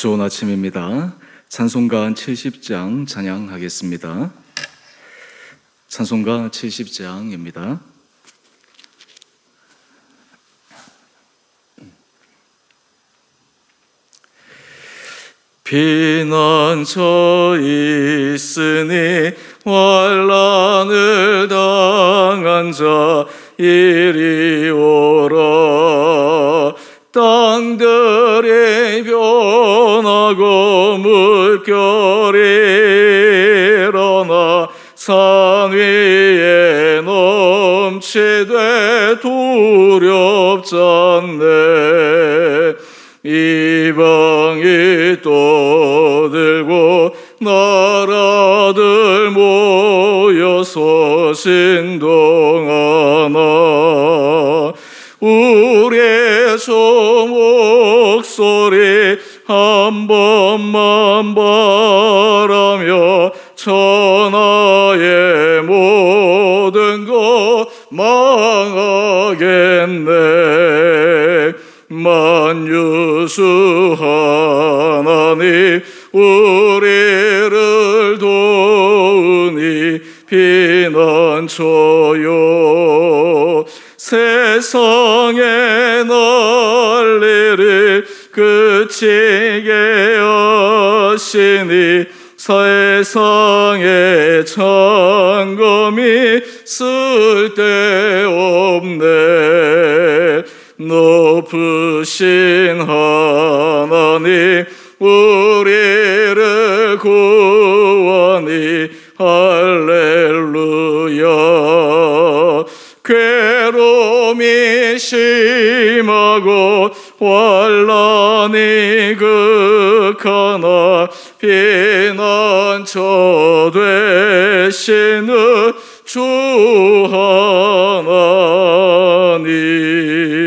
좋은 아침입니다. 찬송가 70장 찬양하겠습니다. 찬송가 70장입니다. 피난처 있으니 환난을 당한 자 이리 오라. 땅들이 변하고 물결이 일어나 산 위에 넘치되 두렵지 않네. 이방이 떠들고 나라들 모여서 신동하나. 우리의 주 목소리 한 번만 바라며 천하의 모든 것 망하겠네. 만유수 하나님 우리를 도우니 피난처요. 세상의 난리를 그치게 하시니 세상의 창검이 쓸데없네. 높으신 하나님 우리를 구하니 할렐루야. 괴로움이 심하고 환난이 극하나 피난처 되시는 주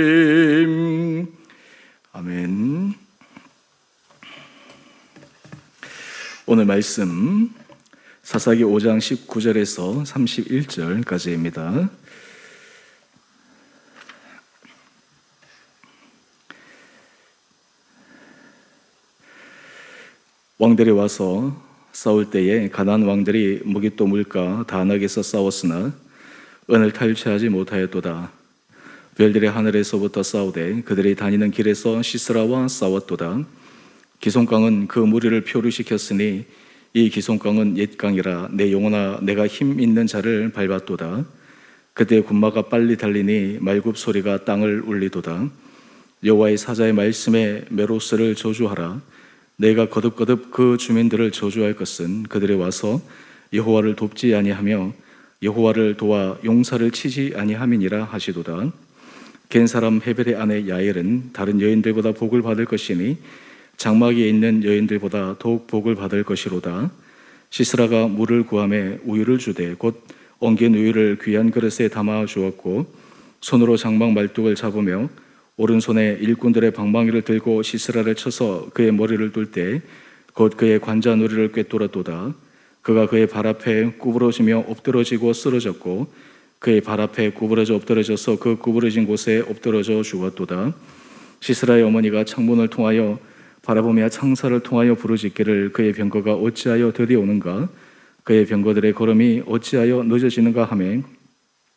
하나님. 아멘. 오늘 말씀 사사기 5장 19절에서 31절까지입니다. 왕들이 와서 싸울 때에 가나안 왕들이 무기또 물가 다낙에서 싸웠으나 은을 탈취하지 못하였도다. 별들이 하늘에서부터 싸우되 그들이 다니는 길에서 시스라와 싸웠도다. 기손강은 그 무리를 표류시켰으니 이 기손강은 옛 강이라 내 영혼아 내가 힘 있는 자를 밟았도다. 그때 군마가 빨리 달리니 말굽 소리가 땅을 울리도다. 여호와의 사자의 말씀에 메로스를 저주하라. 내가 거듭거듭 그 주민들을 저주할 것은 그들이 와서 여호와를 돕지 아니하며 여호와를 도와 용사를 치지 아니함이니라 하시도다. 겐 사람 헤벨의 아내 야엘은 다른 여인들보다 복을 받을 것이니 장막에 있는 여인들보다 더욱 복을 받을 것이로다. 시스라가 물을 구하매 우유를 주되 곧 엉긴 우유를 귀한 그릇에 담아 주었고 손으로 장막 말뚝을 잡으며 오른손에 일꾼들의 방망이를 들고 시스라를 쳐서 그의 머리를 뚫 때 곧 그의 관자놀이를 꿰뚫었도다. 그가 그의 발 앞에 구부러지며 엎드러지고 쓰러졌고 그의 발 앞에 구부러져 엎드러져서 그 구부러진 곳에 엎드러져 죽었도다. 시스라의 어머니가 창문을 통하여 바라보며 창사를 통하여 부르짖기를 그의 병거가 어찌하여 들이오는가 그의 병거들의 걸음이 어찌하여 늦어지는가 하매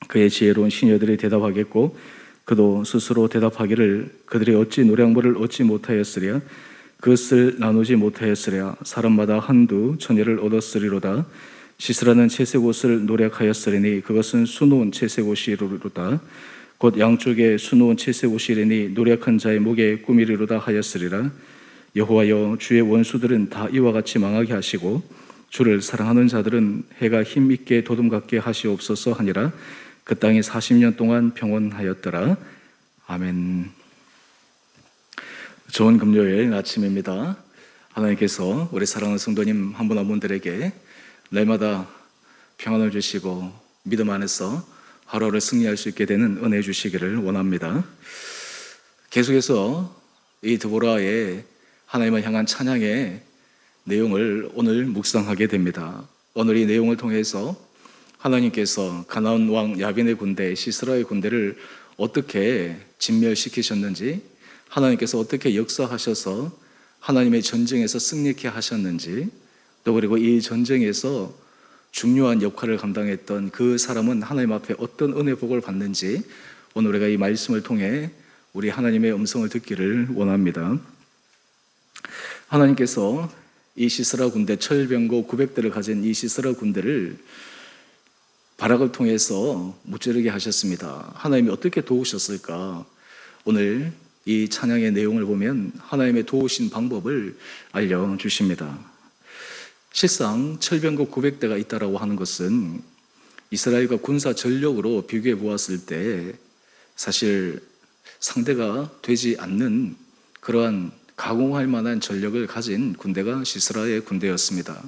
그의 지혜로운 시녀들이 대답하겠고 그도 스스로 대답하기를 그들이 어찌 노량물을 얻지 못하였으랴 그것을 나누지 못하였으랴 사람마다 한두 처녀를 얻었으리로다. 시스라는 채색 옷을 노력하였으리니 그것은 수놓은 채색 옷이로다. 곧 양쪽에 수놓은 채색 옷이리니 노력한 자의 목에 꾸미리로다 하였으리라. 여호와여 주의 원수들은 다 이와 같이 망하게 하시고 주를 사랑하는 자들은 해가 힘있게 도둠같게 하시옵소서 하니라. 그 땅이 40년 동안 평온하였더라. 아멘. 좋은 금요일 아침입니다. 하나님께서 우리 사랑하는 성도님 한 분 한 분들에게 날마다 평안을 주시고 믿음 안에서 하루를 승리할 수 있게 되는 은혜 주시기를 원합니다. 계속해서 이 드보라의 하나님을 향한 찬양의 내용을 오늘 묵상하게 됩니다. 오늘 이 내용을 통해서 하나님께서 가나안 왕 야빈의 군대, 시스라의 군대를 어떻게 진멸시키셨는지, 하나님께서 어떻게 역사하셔서 하나님의 전쟁에서 승리케 하셨는지, 또 그리고 이 전쟁에서 중요한 역할을 감당했던 그 사람은 하나님 앞에 어떤 은혜 복을 받는지 오늘 우리가 이 말씀을 통해 우리 하나님의 음성을 듣기를 원합니다. 하나님께서 이 시스라 군대, 철병거 900대를 가진 이 시스라 군대를 바락을 통해서 무찌르게 하셨습니다. 하나님이 어떻게 도우셨을까? 오늘 이 찬양의 내용을 보면 하나님의 도우신 방법을 알려주십니다. 실상 철병거 900대가 있다라고 하는 것은 이스라엘과 군사 전력으로 비교해 보았을 때 사실 상대가 되지 않는 그러한 가공할 만한 전력을 가진 군대가 시스라의 군대였습니다.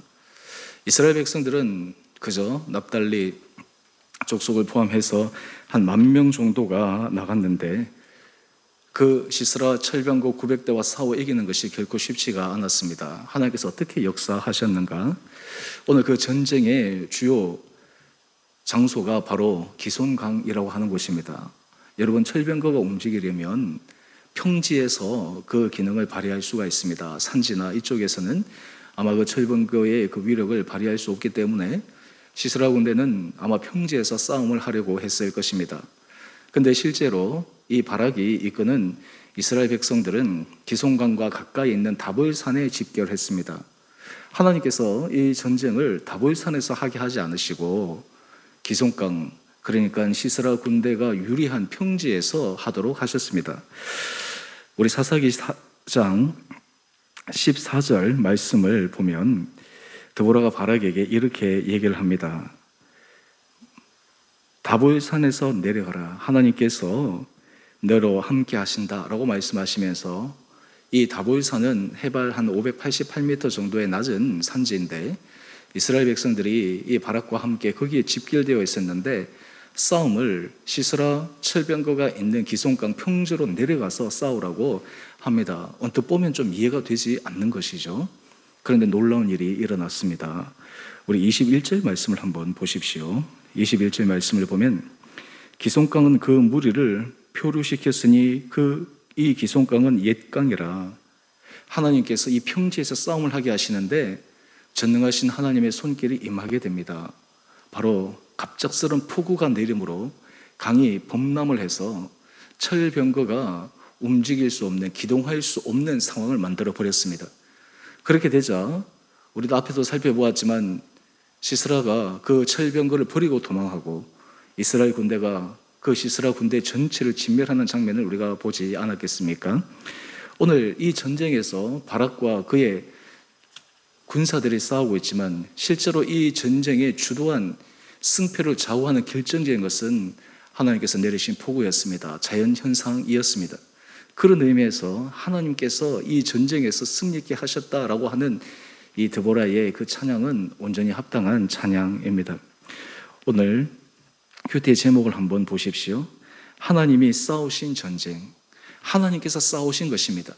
이스라엘 백성들은 그저 납달리 족속을 포함해서 한 10,000명 정도가 나갔는데 그 시스라 철병거 900대와 싸워 이기는 것이 결코 쉽지가 않았습니다. 하나님께서 어떻게 역사하셨는가? 오늘 그 전쟁의 주요 장소가 바로 기손강이라고 하는 곳입니다. 여러분, 철병거가 움직이려면 평지에서 그 기능을 발휘할 수가 있습니다. 산지나 이쪽에서는 아마 그 철병거의 그 위력을 발휘할 수 없기 때문에 시스라 군대는 아마 평지에서 싸움을 하려고 했을 것입니다. 근데 실제로 이 바락이 이끄는 이스라엘 백성들은 기손강과 가까이 있는 다볼산에 집결했습니다. 하나님께서 이 전쟁을 다볼산에서 하게 하지 않으시고 기손강, 그러니까 시스라 군대가 유리한 평지에서 하도록 하셨습니다. 우리 사사기 4장 14절 말씀을 보면 드보라가 바락에게 이렇게 얘기를 합니다. 다볼산에서 내려가라. 하나님께서 너로 함께 하신다라고 말씀하시면서 이 다볼산은 해발 한 588m 정도의 낮은 산지인데 이스라엘 백성들이 이 바락과 함께 거기에 집결되어 있었는데 싸움을 시스라 철병거가 있는 기손강 평지로 내려가서 싸우라고 합니다. 언뜻 보면 좀 이해가 되지 않는 것이죠. 그런데 놀라운 일이 일어났습니다. 우리 21절 말씀을 한번 보십시오. 21절 말씀을 보면 기손강은 그 무리를 표류시켰으니 이 기손강은 옛강이라. 하나님께서 이 평지에서 싸움을 하게 하시는데 전능하신 하나님의 손길이 임하게 됩니다. 바로 갑작스러운 폭우가 내림으로 강이 범람을 해서 철병거가 움직일 수 없는, 기동할 수 없는 상황을 만들어 버렸습니다. 그렇게 되자 우리도 앞에서 살펴보았지만 시스라가 그 철병거를 버리고 도망하고 이스라엘 군대가 그 시스라 군대 전체를 진멸하는 장면을 우리가 보지 않았겠습니까? 오늘 이 전쟁에서 바락과 그의 군사들이 싸우고 있지만 실제로 이 전쟁에 주도한 승패를 좌우하는 결정적인 것은 하나님께서 내리신 폭우였습니다. 자연현상이었습니다. 그런 의미에서 하나님께서 이 전쟁에서 승리케 하셨다라고 하는 이 드보라의 그 찬양은 온전히 합당한 찬양입니다. 오늘 큐티의 제목을 한번 보십시오. 하나님이 싸우신 전쟁, 하나님께서 싸우신 것입니다.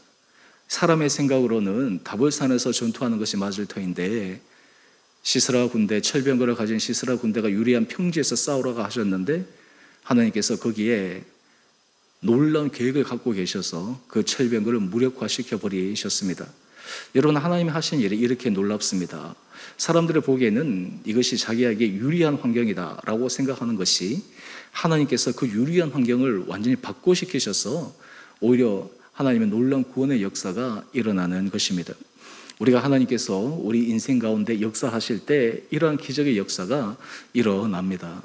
사람의 생각으로는 다볼산에서 전투하는 것이 맞을 터인데 시스라 군대, 철병거를 가진 시스라 군대가 유리한 평지에서 싸우라고 하셨는데 하나님께서 거기에 놀라운 계획을 갖고 계셔서 그 철병거를 무력화시켜 버리셨습니다. 여러분, 하나님이 하신 일이 이렇게 놀랍습니다. 사람들이 보기에는 이것이 자기에게 유리한 환경이다라고 생각하는 것이 하나님께서 그 유리한 환경을 완전히 바꿔시키셔서 오히려 하나님의 놀라운 구원의 역사가 일어나는 것입니다. 우리가 하나님께서 우리 인생 가운데 역사하실 때 이러한 기적의 역사가 일어납니다.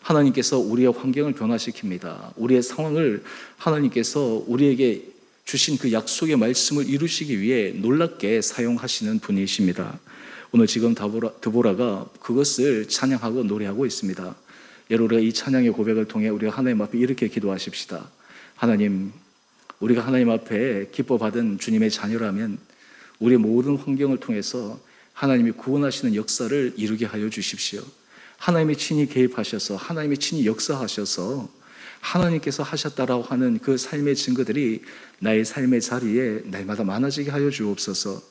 하나님께서 우리의 환경을 변화시킵니다. 우리의 상황을 하나님께서 우리에게 주신 그 약속의 말씀을 이루시기 위해 놀랍게 사용하시는 분이십니다. 오늘 지금 드보라가 그것을 찬양하고 노래하고 있습니다. 여러분, 우리가 이 찬양의 고백을 통해 우리가 하나님 앞에 이렇게 기도하십시다. 하나님, 우리가 하나님 앞에 기뻐 받은 주님의 자녀라면 우리의 모든 환경을 통해서 하나님이 구원하시는 역사를 이루게 하여 주십시오. 하나님이 친히 개입하셔서 하나님이 친히 역사하셔서 하나님께서 하셨다라고 하는 그 삶의 증거들이 나의 삶의 자리에 날마다 많아지게 하여 주옵소서.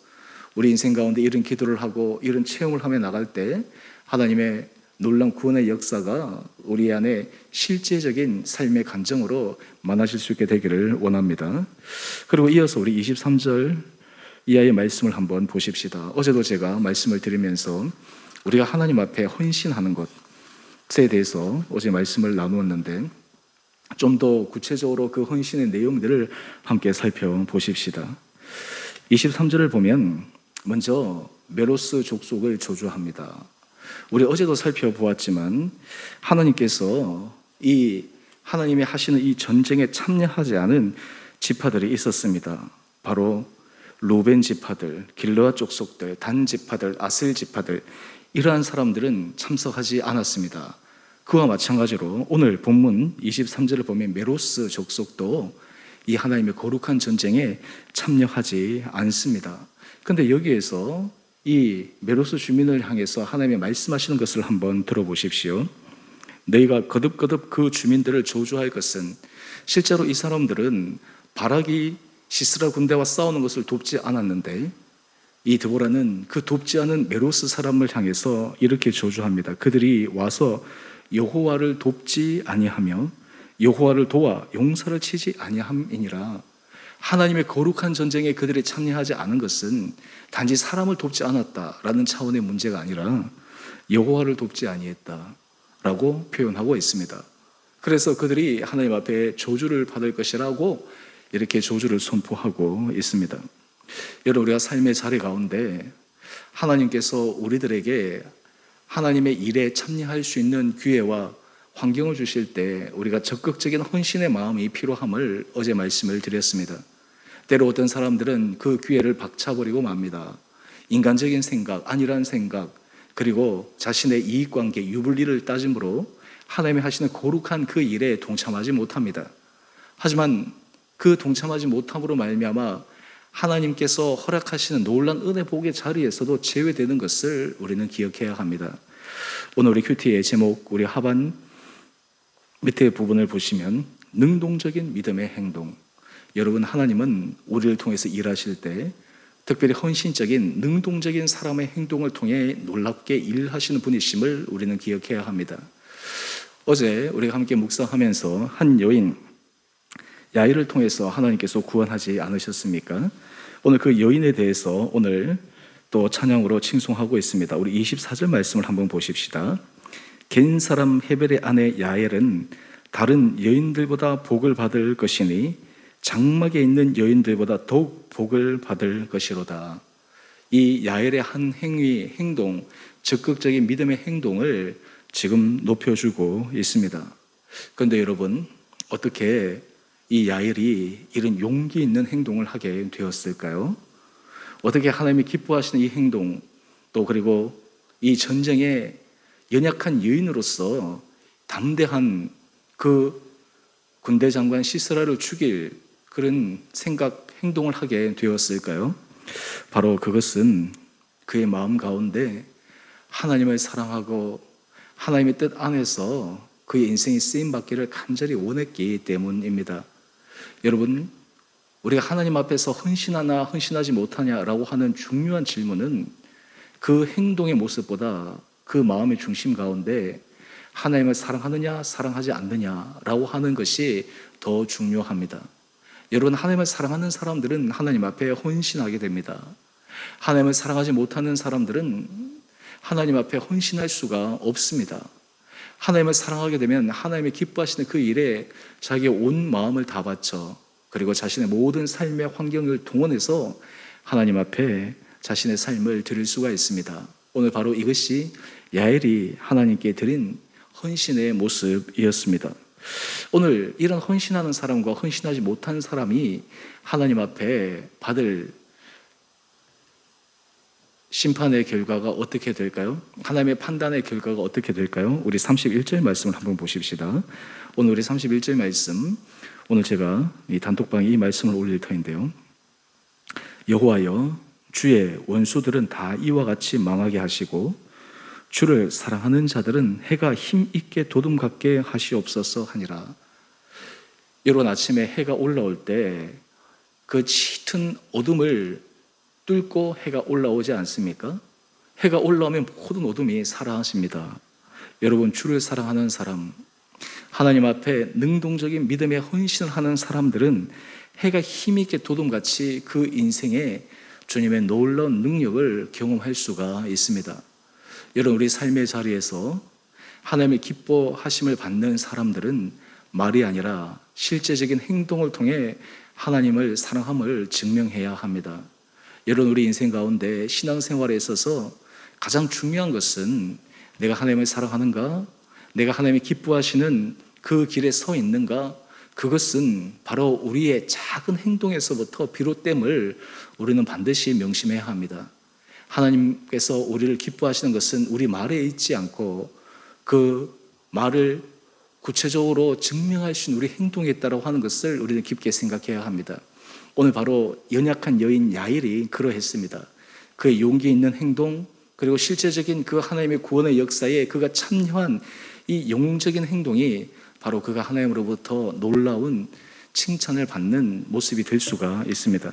우리 인생 가운데 이런 기도를 하고 이런 체험을 하며 나갈 때 하나님의 놀라운 구원의 역사가 우리 안에 실제적인 삶의 간증으로 많아질 수 있게 되기를 원합니다. 그리고 이어서 우리 23절 이 아이의 말씀을 한번 보십시다. 어제도 제가 말씀을 드리면서 우리가 하나님 앞에 헌신하는 것에 대해서 어제 말씀을 나누었는데 좀 더 구체적으로 그 헌신의 내용들을 함께 살펴보십시다. 23절을 보면 먼저 메로스 족속을 저주합니다. 우리 어제도 살펴보았지만 하나님께서 이 하나님이 하시는 이 전쟁에 참여하지 않은 지파들이 있었습니다. 바로 루벤 지파들, 길르앗 족속들, 단 지파들, 아셀 지파들, 이러한 사람들은 참석하지 않았습니다. 그와 마찬가지로 오늘 본문 23절을 보면 메로스 족속도 이 하나님의 거룩한 전쟁에 참여하지 않습니다. 그런데 여기에서 이 메로스 주민을 향해서 하나님의 말씀하시는 것을 한번 들어보십시오. 너희가 거듭거듭 그 주민들을 저주할 것은, 실제로 이 사람들은 바락이 시스라 군대와 싸우는 것을 돕지 않았는데 이 드보라는 그 돕지 않은 메로스 사람을 향해서 이렇게 저주합니다. 그들이 와서 여호와를 돕지 아니하며 여호와를 도와 용사를 치지 아니함이니라. 하나님의 거룩한 전쟁에 그들이 참여하지 않은 것은 단지 사람을 돕지 않았다라는 차원의 문제가 아니라 여호와를 돕지 아니했다라고 표현하고 있습니다. 그래서 그들이 하나님 앞에 저주를 받을 것이라고 이렇게 저주를 선포하고 있습니다. 여러분, 우리가 삶의 자리 가운데 하나님께서 우리들에게 하나님의 일에 참여할 수 있는 기회와 환경을 주실 때 우리가 적극적인 헌신의 마음이 필요함을 어제 말씀을 드렸습니다. 때로 어떤 사람들은 그 기회를 박차버리고 맙니다. 인간적인 생각, 안일한 생각, 그리고 자신의 이익관계, 유불리를 따짐으로 하나님이 하시는 거룩한 그 일에 동참하지 못합니다. 하지만 그 동참하지 못함으로 말미암아 하나님께서 허락하시는 놀라운 은혜 복의 자리에서도 제외되는 것을 우리는 기억해야 합니다. 오늘 우리 큐티의 제목, 우리 하반 밑에 부분을 보시면 능동적인 믿음의 행동. 여러분, 하나님은 우리를 통해서 일하실 때 특별히 헌신적인 능동적인 사람의 행동을 통해 놀랍게 일하시는 분이심을 우리는 기억해야 합니다. 어제 우리가 함께 묵상하면서 한 여인 야일을 통해서 하나님께서 구원하지 않으셨습니까? 오늘 그 여인에 대해서 오늘 또 찬양으로 칭송하고 있습니다. 우리 24절 말씀을 한번 보십시다. 겐 사람 헤벨의 아내 야엘은 다른 여인들보다 복을 받을 것이니 장막에 있는 여인들보다 더욱 복을 받을 것이로다. 이 야엘의 한 행위, 행동, 적극적인 믿음의 행동을 지금 높여주고 있습니다. 그런데 여러분, 어떻게 이 야엘이 이런 용기 있는 행동을 하게 되었을까요? 어떻게 하나님이 기뻐하시는 이 행동, 또 그리고 이 전쟁에 연약한 여인으로서 담대한 그 군대 장관 시스라를 죽일 그런 생각, 행동을 하게 되었을까요? 바로 그것은 그의 마음 가운데 하나님을 사랑하고 하나님의 뜻 안에서 그의 인생이 쓰임받기를 간절히 원했기 때문입니다. 여러분, 우리가 하나님 앞에서 헌신하나 헌신하지 못하냐라고 하는 중요한 질문은 그 행동의 모습보다 그 마음의 중심 가운데 하나님을 사랑하느냐 사랑하지 않느냐라고 하는 것이 더 중요합니다. 여러분, 하나님을 사랑하는 사람들은 하나님 앞에 헌신하게 됩니다. 하나님을 사랑하지 못하는 사람들은 하나님 앞에 헌신할 수가 없습니다. 하나님을 사랑하게 되면 하나님의 기뻐하시는 그 일에 자기의 온 마음을 다 바쳐, 그리고 자신의 모든 삶의 환경을 동원해서 하나님 앞에 자신의 삶을 드릴 수가 있습니다. 오늘 바로 이것이 야엘이 하나님께 드린 헌신의 모습이었습니다. 오늘 이런 헌신하는 사람과 헌신하지 못한 사람이 하나님 앞에 받을 심판의 결과가 어떻게 될까요? 하나님의 판단의 결과가 어떻게 될까요? 우리 31절 말씀을 한번 보십시다. 오늘 우리 31절 말씀, 오늘 제가 이 단톡방에 이 말씀을 올릴 터인데요. 여호와여, 주의 원수들은 다 이와 같이 망하게 하시고 주를 사랑하는 자들은 해가 힘있게 도둠갑게 하시옵소서 하니라. 여러분, 아침에 해가 올라올 때 그 짙은 어둠을 뚫고 해가 올라오지 않습니까? 해가 올라오면 모든 어둠이 사라집니다. 여러분, 주를 사랑하는 사람, 하나님 앞에 능동적인 믿음의 헌신을 하는 사람들은 해가 힘있게 도둠같이 그 인생에 주님의 놀라운 능력을 경험할 수가 있습니다. 여러분, 우리 삶의 자리에서 하나님의 기뻐하심을 받는 사람들은 말이 아니라 실제적인 행동을 통해 하나님을 사랑함을 증명해야 합니다. 여러분, 우리 인생 가운데 신앙생활에 있어서 가장 중요한 것은 내가 하나님을 사랑하는가? 내가 하나님이 기뻐하시는 그 길에 서 있는가? 그것은 바로 우리의 작은 행동에서부터 비롯됨을 우리는 반드시 명심해야 합니다. 하나님께서 우리를 기뻐하시는 것은 우리 말에 있지 않고 그 말을 구체적으로 증명할 수 있는 우리 행동에 있다고 하는 것을 우리는 깊게 생각해야 합니다. 오늘 바로 연약한 여인 야일이 그러했습니다. 그의 용기 있는 행동, 그리고 실제적인 그 하나님의 구원의 역사에 그가 참여한 이 영웅적인 행동이 바로 그가 하나님으로부터 놀라운 칭찬을 받는 모습이 될 수가 있습니다.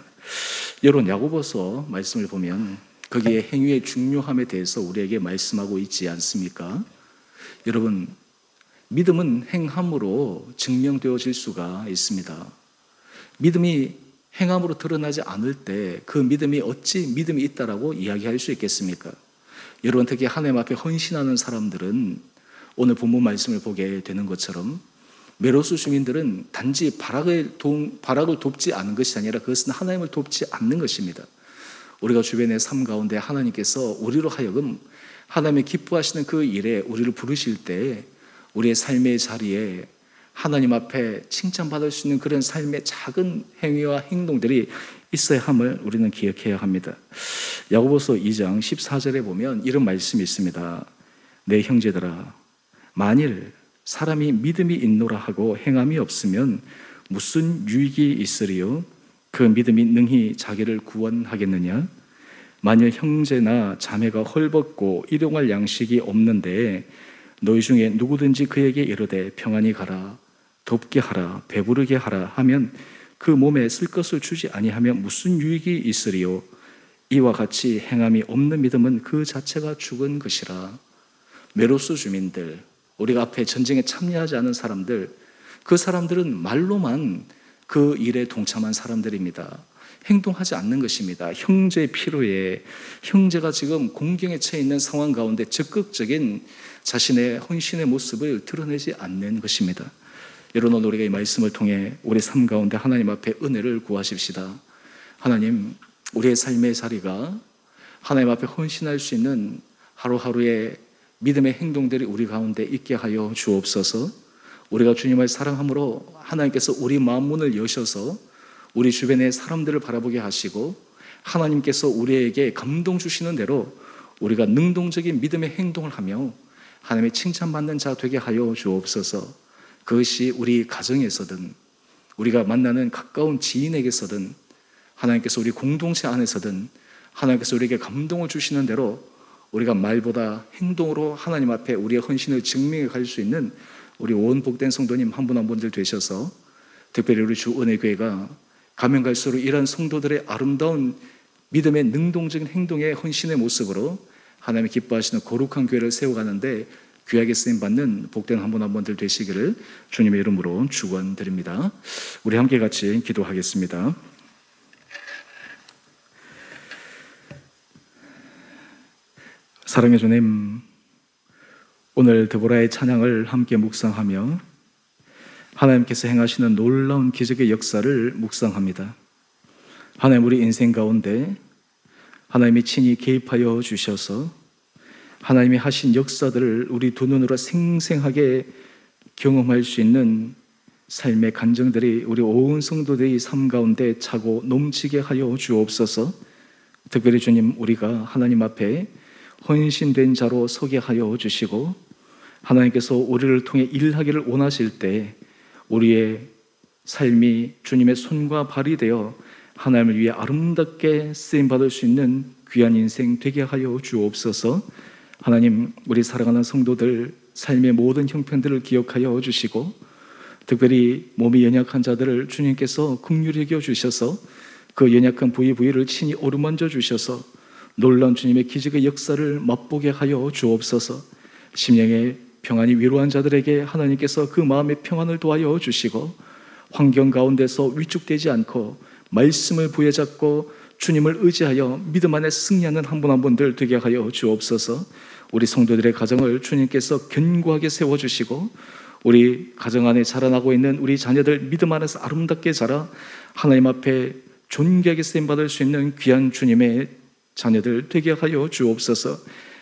여러분, 야고보서 말씀을 보면 거기에 행위의 중요함에 대해서 우리에게 말씀하고 있지 않습니까? 여러분, 믿음은 행함으로 증명되어질 수가 있습니다. 믿음이 행함으로 드러나지 않을 때 그 믿음이 어찌 믿음이 있다라고 이야기할 수 있겠습니까? 여러분, 특히 하나님 앞에 헌신하는 사람들은 오늘 본문 말씀을 보게 되는 것처럼 메로스 주민들은 단지 바락을 돕지 않은 것이 아니라 그것은 하나님을 돕지 않는 것입니다. 우리가 주변의 삶 가운데 하나님께서 우리로 하여금 하나님의 기뻐하시는 그 일에 우리를 부르실 때 우리의 삶의 자리에 하나님 앞에 칭찬받을 수 있는 그런 삶의 작은 행위와 행동들이 있어야 함을 우리는 기억해야 합니다. 야고보서 2장 14절에 보면 이런 말씀이 있습니다. 내 형제들아, 만일 사람이 믿음이 있노라 하고 행함이 없으면 무슨 유익이 있으리요? 그 믿음이 능히 자기를 구원하겠느냐? 만일 형제나 자매가 헐벗고 일용할 양식이 없는데 너희 중에 누구든지 그에게 이르되 평안히 가라, 덥게 하라, 배부르게 하라 하면 그 몸에 쓸 것을 주지 아니하면 무슨 유익이 있으리요? 이와 같이 행함이 없는 믿음은 그 자체가 죽은 것이라. 메로스 주민들, 우리가 앞에 전쟁에 참여하지 않은 사람들, 그 사람들은 말로만 그 일에 동참한 사람들입니다. 행동하지 않는 것입니다. 형제의 필요에, 형제가 지금 공경에 처해 있는 상황 가운데 적극적인 자신의 헌신의 모습을 드러내지 않는 것입니다. 여러분, 오늘 우리가 이 말씀을 통해 우리 삶 가운데 하나님 앞에 은혜를 구하십시다. 하나님, 우리의 삶의 자리가 하나님 앞에 헌신할 수 있는 하루하루의 믿음의 행동들이 우리 가운데 있게 하여 주옵소서. 우리가 주님을 사랑함으로 하나님께서 우리 마음 문을 여셔서 우리 주변의 사람들을 바라보게 하시고 하나님께서 우리에게 감동 주시는 대로 우리가 능동적인 믿음의 행동을 하며 하나님의 칭찬받는 자 되게 하여 주옵소서. 그것이 우리 가정에서든 우리가 만나는 가까운 지인에게서든 하나님께서 우리 공동체 안에서든 하나님께서 우리에게 감동을 주시는 대로 우리가 말보다 행동으로 하나님 앞에 우리의 헌신을 증명해 갈 수 있는 우리 온 복된 성도님 한 분 한 분들 되셔서 특별히 우리 주 은혜교회가 가면 갈수록 이런 성도들의 아름다운 믿음의 능동적인 행동의 헌신의 모습으로 하나님이 기뻐하시는 거룩한 교회를 세워가는데 귀하게 쓰임받는 복된 한 분 한 분들 되시기를 주님의 이름으로 축원드립니다. 우리 함께 같이 기도하겠습니다. 사랑의 주님, 오늘 드보라의 찬양을 함께 묵상하며 하나님께서 행하시는 놀라운 기적의 역사를 묵상합니다. 하나님, 우리 인생 가운데 하나님이 친히 개입하여 주셔서 하나님이 하신 역사들을 우리 두 눈으로 생생하게 경험할 수 있는 삶의 간증들이 우리 온 성도들의 삶 가운데 차고 넘치게 하여 주옵소서. 특별히 주님, 우리가 하나님 앞에 헌신된 자로 서게 하여 주시고 하나님께서 우리를 통해 일하기를 원하실 때 우리의 삶이 주님의 손과 발이 되어 하나님을 위해 아름답게 쓰임받을 수 있는 귀한 인생 되게 하여 주옵소서. 하나님, 우리 사랑하는 성도들 삶의 모든 형편들을 기억하여 주시고 특별히 몸이 연약한 자들을 주님께서 긍휼히 여겨 주셔서 그 연약한 부위를 친히 어루만져 주셔서 놀라운 주님의 기적의 역사를 맛보게 하여 주옵소서. 심령의 평안이 위로한 자들에게 하나님께서 그 마음의 평안을 도하여 주시고 환경 가운데서 위축되지 않고 말씀을 부여잡고 주님을 의지하여 믿음 안에 승리하는 한 분 한 분들 되게 하여 주옵소서. 우리 성도들의 가정을 주님께서 견고하게 세워주시고 우리 가정 안에 자라나고 있는 우리 자녀들 믿음 안에서 아름답게 자라 하나님 앞에 존귀하게 쓰임받을 수 있는 귀한 주님의 자녀들 되게 하여 주옵소서.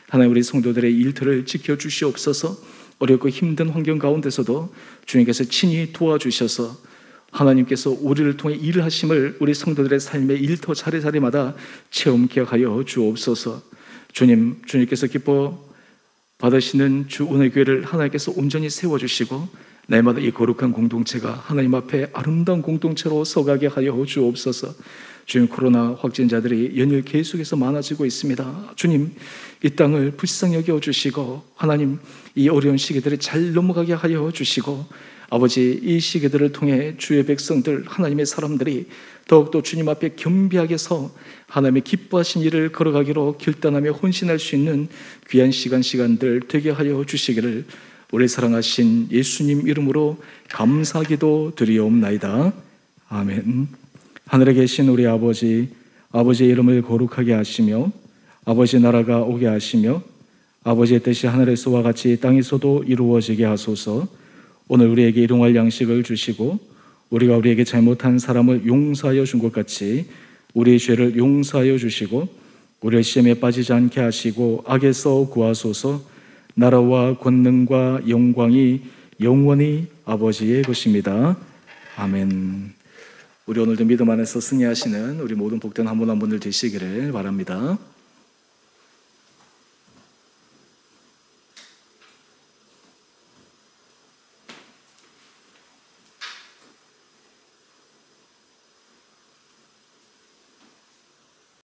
하나님, 우리 성도들의 일터를 지켜주시옵소서. 어렵고 힘든 환경 가운데서도 주님께서 친히 도와주셔서 하나님께서 우리를 통해 일을 하심을 우리 성도들의 삶의 일터 차례차례마다 체험케 하여 주옵소서. 주님께서 기뻐 받으시는 주 은혜교회를 하나님께서 온전히 세워주시고 날마다 이 거룩한 공동체가 하나님 앞에 아름다운 공동체로 서가게 하여 주옵소서. 주님, 코로나 확진자들이 연일 계속해서 많아지고 있습니다. 주님, 이 땅을 불쌍히 여겨주시고 하나님, 이 어려운 시기들을 잘 넘어가게 하여 주시고 아버지, 이 시기들을 통해 주의 백성들, 하나님의 사람들이 더욱더 주님 앞에 겸비하게 서 하나님의 기뻐하신 일을 걸어가기로 결단하며 헌신할 수 있는 귀한 시간들 되게 하여 주시기를 우리 사랑하신 예수님 이름으로 감사기도 드리옵나이다. 아멘. 하늘에 계신 우리 아버지, 아버지의 이름을 거룩하게 하시며 아버지의 나라가 오게 하시며 아버지의 뜻이 하늘에서와 같이 땅에서도 이루어지게 하소서. 오늘 우리에게 일용할 양식을 주시고 우리가 우리에게 잘못한 사람을 용서하여 준 것 같이 우리의 죄를 용서하여 주시고 우리를 시험에 빠지지 않게 하시고 악에서 구하소서. 나라와 권능과 영광이 영원히 아버지의 것입니다. 아멘. 우리 오늘도 믿음 안에서 승리하시는 우리 모든 복된 한 분 한 분들 되시기를 바랍니다.